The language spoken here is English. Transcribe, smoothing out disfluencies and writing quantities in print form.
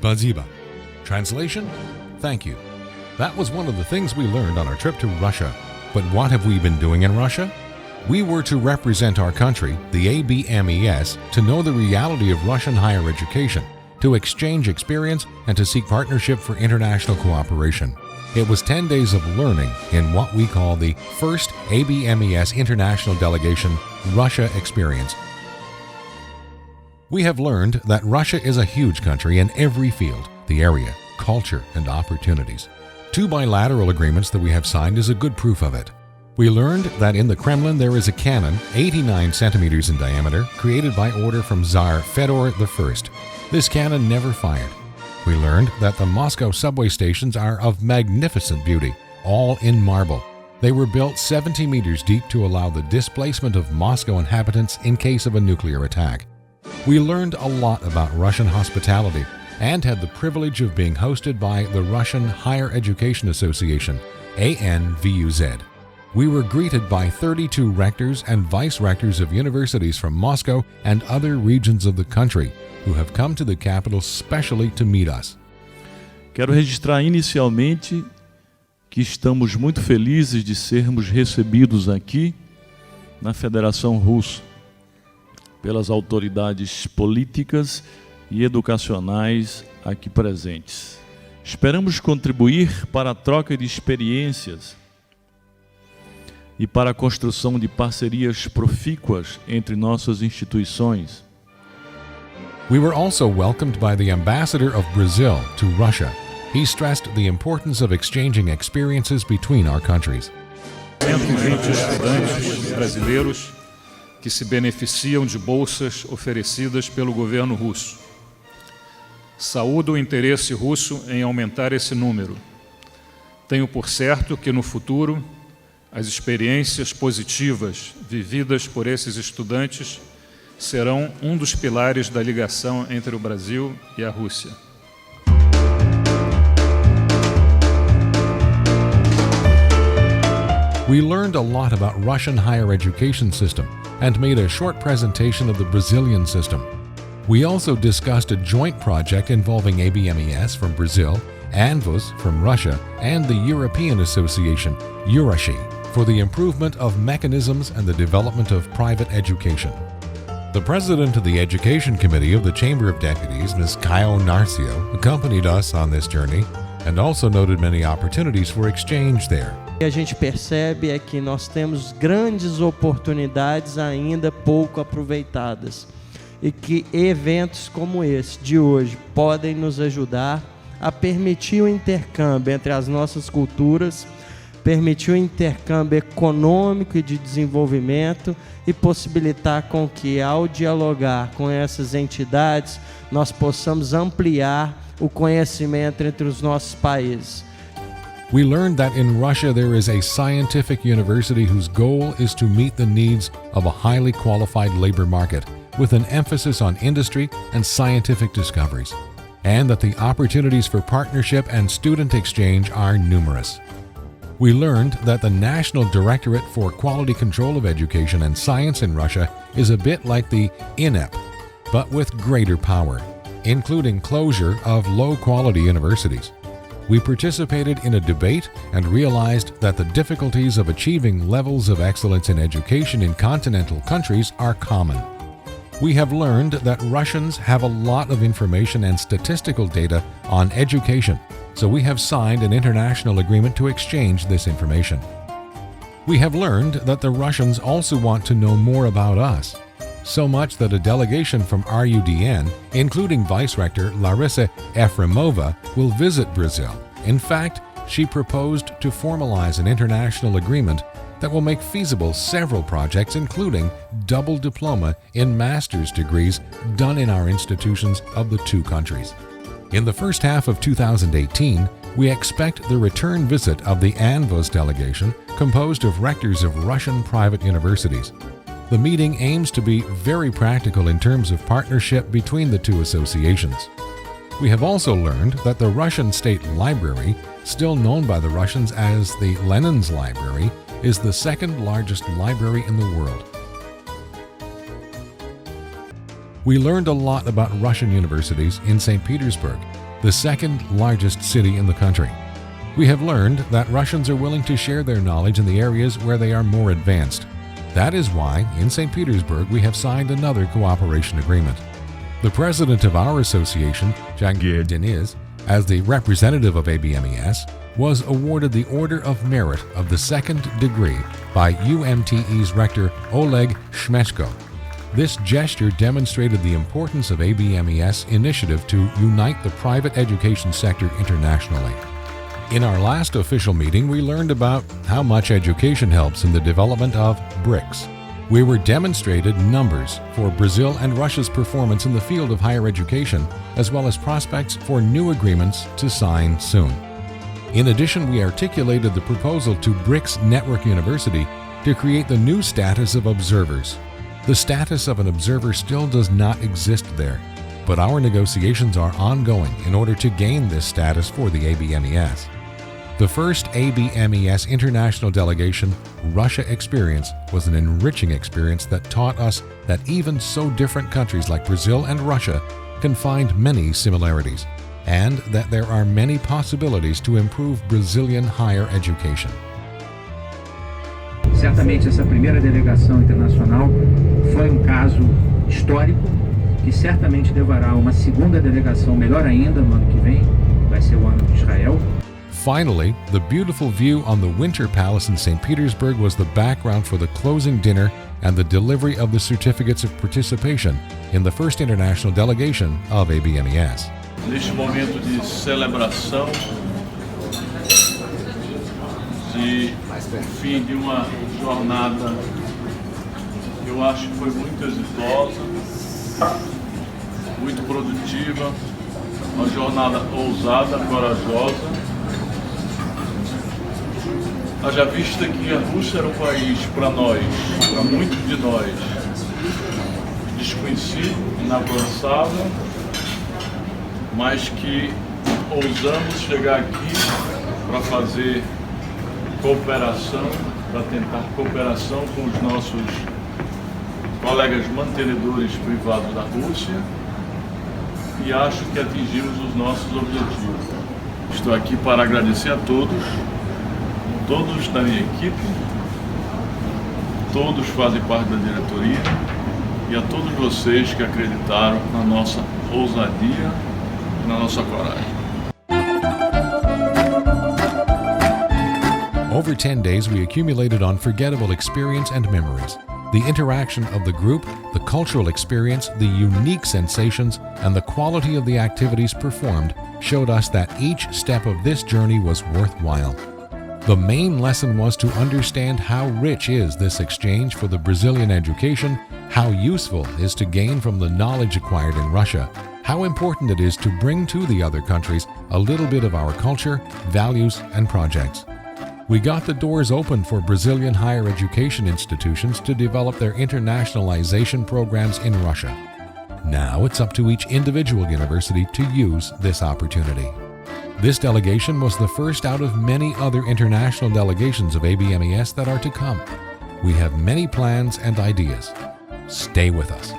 Спасибо. Translation? Thank you. That was one of the things we learned on our trip to Russia. But what have we been doing in Russia? We were to represent our country, the ABMES, to know the reality of Russian higher education, to exchange experience, and to seek partnership for international cooperation. It was 10 days of learning in what we call the first ABMES International Delegation Russia experience. We have learned that Russia is a huge country in every field, the area, culture, and opportunities. 2 bilateral agreements that we have signed is a good proof of it. We learned that in the Kremlin there is a cannon 89 centimeters in diameter created by order from Tsar Fedor I. This cannon never fired. We learned that the Moscow subway stations are of magnificent beauty, all in marble. They were built 70 meters deep to allow the displacement of Moscow inhabitants in case of a nuclear attack. We learned a lot about Russian hospitality and had the privilege of being hosted by the Russian Higher Education Association, ANVUZ. We were greeted by 32 rectors and vice-rectors of universities from Moscow and other regions of the country who have come to the capital specially to meet us. Quero registrar inicialmente que estamos muito felizes de sermos recebidos aqui na Federação Russa pelas autoridades políticas e educacionais aqui presentes. Esperamos contribuir para a troca de experiências e para a construção de parcerias profícuas entre nossas instituições. We were also welcomed by the ambassador of Brazil to Russia. He stressed the importance of exchanging experiences between our countries. 120 estudantes brasileiros que se beneficiam de bolsas oferecidas pelo governo russo. Saúdo o interesse russo em aumentar esse número. Tenho por certo que no futuro as experiências positivas vividas por esses estudantes serão um dos pilares da ligação entre o Brasil e a Rússia. We learned a lot about Russian higher education system and made a short presentation of the Brazilian system. We also discussed a joint project involving ABMES from Brazil, Anvuz from Russia, and the European Association, Eurashi, for the improvement of mechanisms and the development of private education. The president of the Education Committee of the Chamber of Deputies, Ms. Caio Narcio, accompanied us on this journey and also noted many opportunities for exchange there. O que a gente percebe é que nós temos grandes oportunidades ainda pouco aproveitadas e que eventos como esse de hoje podem nos ajudar a permitir o intercâmbio entre as nossas culturas, permitir o intercâmbio econômico e de desenvolvimento e possibilitar com que, ao dialogar com essas entidades, nós possamos ampliar o conhecimento entre os nossos países. We learned that in Russia there is a scientific university whose goal is to meet the needs of a highly qualified labor market with an emphasis on industry and scientific discoveries, and that the opportunities for partnership and student exchange are numerous. We learned that the National Directorate for Quality Control of Education and Science in Russia is a bit like the INEP, but with greater power, including closure of low-quality universities. We participated in a debate and realized that the difficulties of achieving levels of excellence in education in continental countries are common. We have learned that Russians have a lot of information and statistical data on education, so we have signed an international agreement to exchange this information. We have learned that the Russians also want to know more about us, so much that a delegation from RUDN, including Vice Rector Larissa Efremova, will visit Brazil. In fact, she proposed to formalize an international agreement that will make feasible several projects, including double diploma in master's degrees done in our institutions of the 2 countries. In the first half of 2018, we expect the return visit of the Anvuz delegation, composed of rectors of Russian private universities. The meeting aims to be very practical in terms of partnership between the 2 associations. We have also learned that the Russian State Library, still known by the Russians as the Lenin's Library, is the 2nd largest library in the world. We learned a lot about Russian universities in St. Petersburg, the second largest city in the country. We have learned that Russians are willing to share their knowledge in the areas where they are more advanced. That is why, in St. Petersburg, we have signed another cooperation agreement. The president of our association, Jangir Deniz, as the representative of ABMES, was awarded the Order of Merit of the second degree by UMTE's rector Oleg Shmechko. This gesture demonstrated the importance of ABMES initiative to unite the private education sector internationally. In our last official meeting, we learned about how much education helps in the development of BRICS. We were demonstrated numbers for Brazil and Russia's performance in the field of higher education, as well as prospects for new agreements to sign soon. In addition, we articulated the proposal to BRICS Network University to create the new status of observers. The status of an observer still does not exist there, but our negotiations are ongoing in order to gain this status for the ABMES. The first ABMES International Delegation Russia experience was an enriching experience that taught us that even so different countries like Brazil and Russia can find many similarities, and that there are many possibilities to improve Brazilian higher education. Certamente essa primeira delegação internacional foi caso histórico que certamente levará uma segunda delegação melhor ainda no ano que vem, vai ser o ano de Israel. Finally, the beautiful view on the Winter Palace in St. Petersburg was the background for the closing dinner and the delivery of the certificates of participation in the first international delegation of ABMES. Neste momento de celebração, de fim de uma jornada, eu acho que foi muito exitosa, muito produtiva, uma jornada ousada, corajosa. Haja vista que a Rússia era um país, para nós, para muitos de nós, desconhecido, inavançável, mas que ousamos chegar aqui para fazer cooperação, para tentar cooperação com os nossos colegas mantenedores privados da Rússia, e acho que atingimos os nossos objetivos. Estou aqui para agradecer a todos da minha equipe, todos fazem parte da diretoria, e a todos vocês que acreditaram na nossa ousadia e na nossa coragem. Over 10 days, we accumulated unforgettable experience and memories. The interaction of the group, the cultural experience, the unique sensations, and the quality of the activities performed showed us that each step of this journey was worthwhile. The main lesson was to understand how rich is this exchange for the Brazilian education, how useful is to gain from the knowledge acquired in Russia, how important it is to bring to the other countries a little bit of our culture, values, and projects. We got the doors open for Brazilian higher education institutions to develop their internationalization programs in Russia. Now it's up to each individual university to use this opportunity. This delegation was the first out of many other international delegations of ABMES that are to come. We have many plans and ideas. Stay with us.